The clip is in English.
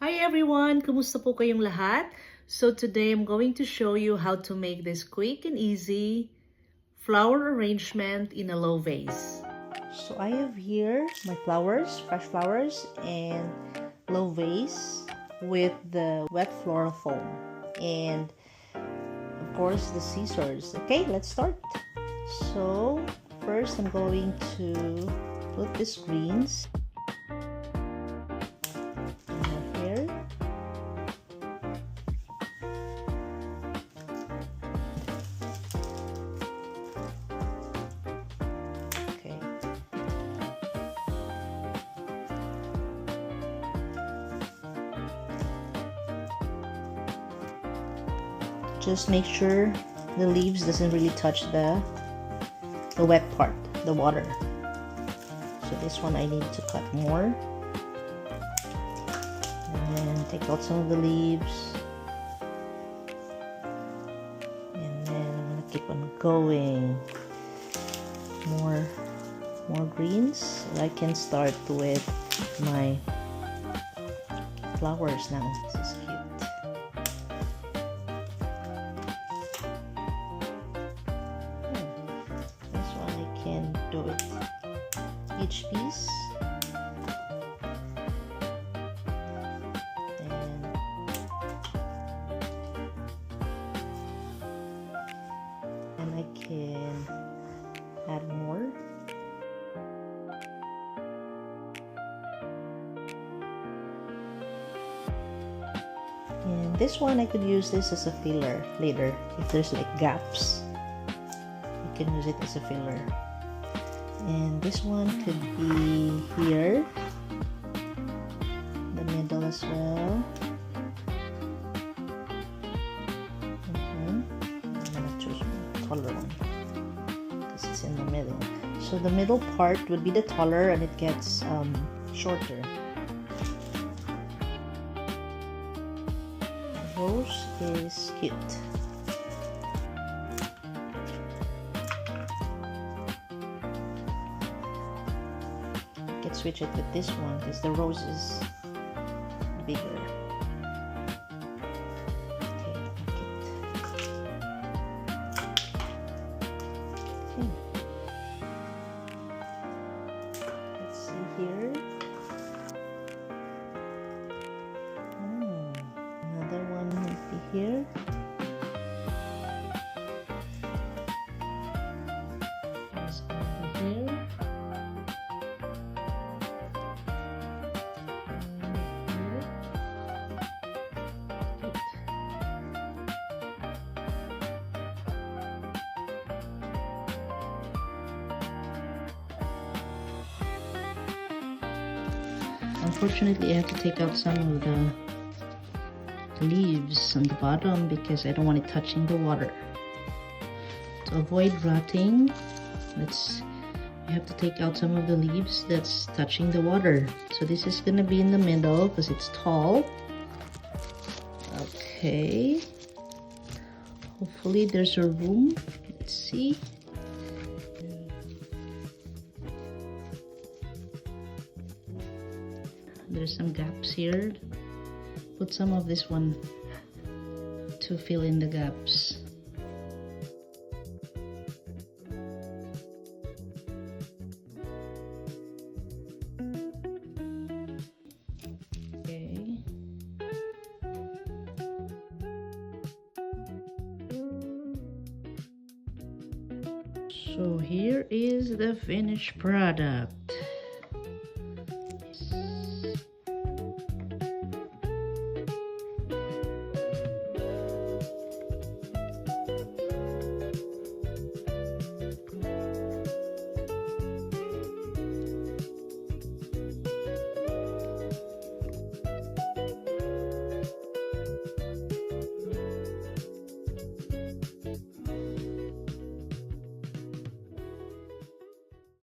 Hi everyone! Kumusta po kayong lahat? So today I'm going to show you how to make this quick and easy flower arrangement in a low vase. So I have here my flowers, fresh flowers, and low vase with the wet floral foam. And of course the scissors. Okay, let's start. So first I'm going to put these greens here. Okay. Just make sure the leaves doesn't really touch the wet part, the water. So this one I need to cut more. And then take out some of the leaves. And then I'm gonna keep on going. More greens. So I can start with my flowers now. This is cute. This one I can do it each piece. And I can add more. And this one I could use this as a filler later if there's like gaps. You can use it as a filler. And this one could be here, the middle as well. I'm gonna choose a taller one because it's in the middle. So the middle part would be the taller and it gets shorter. Rose is cute. I can switch it with this one because the rose is bigger. Okay, like it. Okay. Let's see here. Another one will be here. There's over here. Unfortunately, I have to take out some of the leaves on the bottom because I don't want it touching the water. To avoid rotting, you have to take out some of the leaves that's touching the water. So this is gonna be in the middle because it's tall. Okay. Hopefully there's a room. Let's see. There's some gaps here. Put some of this one to fill in the gaps. Okay. So here is the finished product.